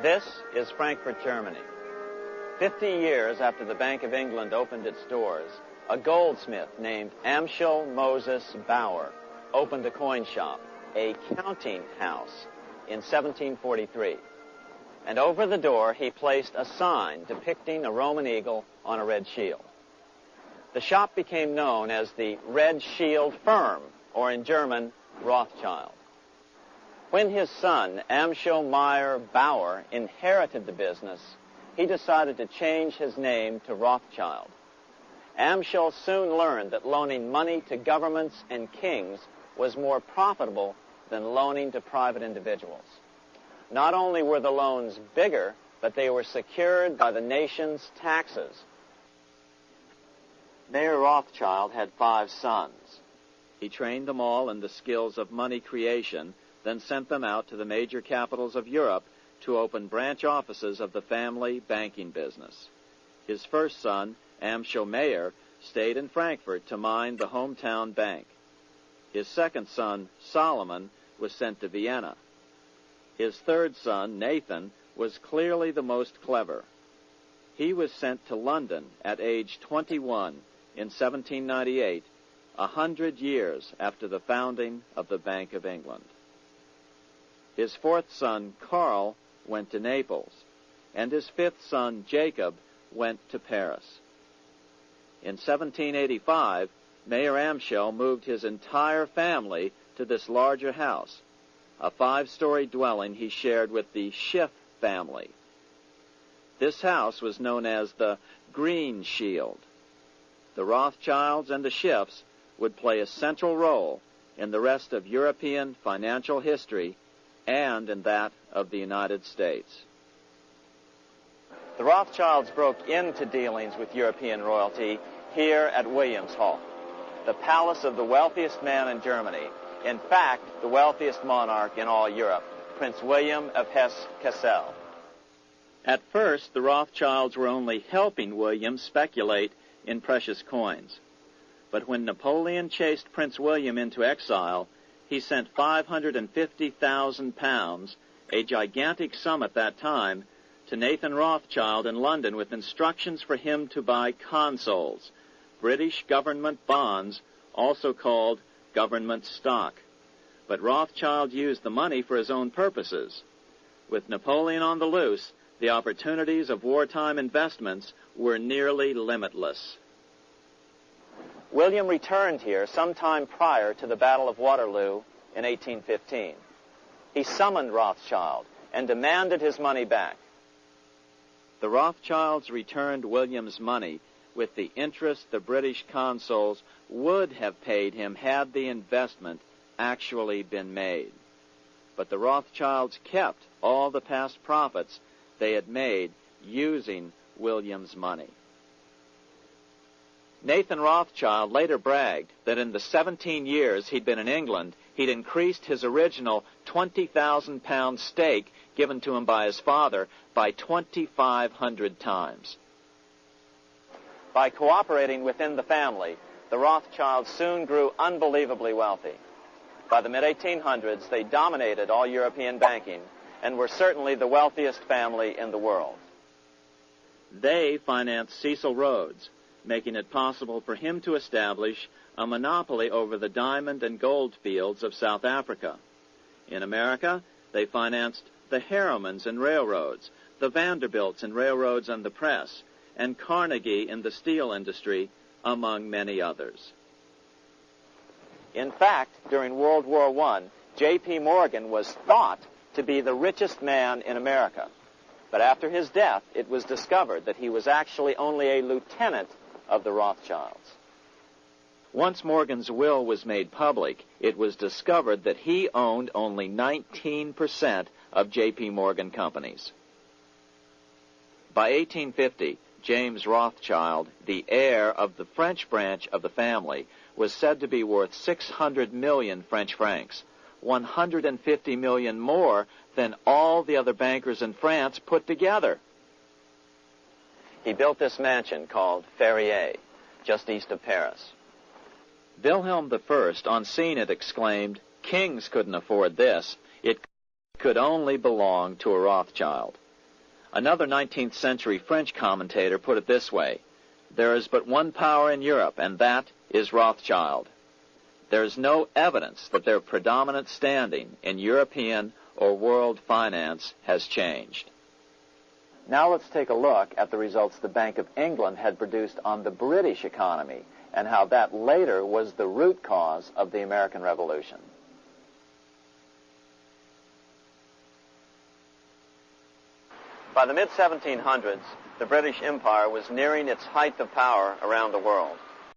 This is Frankfurt, Germany. 50 years after the Bank of England opened its doors, a goldsmith named Amschel Moses Bauer opened a coin shop, a counting house, in 1743. And over the door, he placed a sign depicting a Roman eagle on a red shield. The shop became known as the Red Shield Firm, or in German, Rothschild. When his son, Amschel Meyer Bauer, inherited the business, he decided to change his name to Rothschild. Amschel soon learned that loaning money to governments and kings was more profitable than loaning to private individuals. Not only were the loans bigger, but they were secured by the nation's taxes. Mayer Rothschild had 5 sons. He trained them all in the skills of money creation, then sent them out to the major capitals of Europe to open branch offices of the family banking business. His first son, Amschel Meyer, stayed in Frankfurt to mind the hometown bank. His second son, Solomon, was sent to Vienna. His third son, Nathan, was clearly the most clever. He was sent to London at age 21 in 1798, 100 years after the founding of the Bank of England. His fourth son, Karl, went to Naples, and his fifth son, Jacob, went to Paris. In 1785, Mayer Amschel moved his entire family to this larger house, a 5-story dwelling he shared with the Schiff family. This house was known as the Green Shield. The Rothschilds and the Schiffs would play a central role in the rest of European financial history and in that of the United States. The Rothschilds broke into dealings with European royalty here at Williamshall, the palace of the wealthiest man in Germany. In fact, the wealthiest monarch in all Europe, Prince William of Hesse-Kassel. At first, the Rothschilds were only helping William speculate in precious coins. But when Napoleon chased Prince William into exile, he sent £550,000, a gigantic sum at that time, to Nathan Rothschild in London with instructions for him to buy consols, British government bonds, also called government stock. But Rothschild used the money for his own purposes. With Napoleon on the loose, the opportunities of wartime investments were nearly limitless. William returned here sometime prior to the Battle of Waterloo in 1815. He summoned Rothschild and demanded his money back. The Rothschilds returned William's money with the interest the British consuls would have paid him had the investment actually been made. But the Rothschilds kept all the past profits they had made using William's money. Nathan Rothschild later bragged that in the 17 years he'd been in England, he'd increased his original £20,000 stake given to him by his father by 2,500 times. By cooperating within the family, the Rothschilds soon grew unbelievably wealthy. By the mid-1800s, they dominated all European banking and were certainly the wealthiest family in the world. They financed Cecil Rhodes, making it possible for him to establish a monopoly over the diamond and gold fields of South Africa. In America, they financed the Harrimans and railroads, the Vanderbilts in railroads and the press, and Carnegie in the steel industry, among many others. In fact, during World War I, J.P. Morgan was thought to be the richest man in America. But after his death, it was discovered that he was actually only a lieutenant of the Rothschilds. Once Morgan's will was made public, it was discovered that he owned only 19% of J.P. Morgan companies. By 1850, James Rothschild, the heir of the French branch of the family, was said to be worth 600 million French francs, 150 million more than all the other bankers in France put together. He built this mansion called Ferrier, just east of Paris. Wilhelm I, on seeing it, exclaimed, "Kings couldn't afford this. It could only belong to a Rothschild." Another 19th century French commentator put it this way: there is but one power in Europe, and that is Rothschild. There is no evidence that their predominant standing in European or world finance has changed. Now let's take a look at the results the Bank of England had produced on the British economy and how that later was the root cause of the American Revolution. By the mid-1700s, the British Empire was nearing its height of power around the world.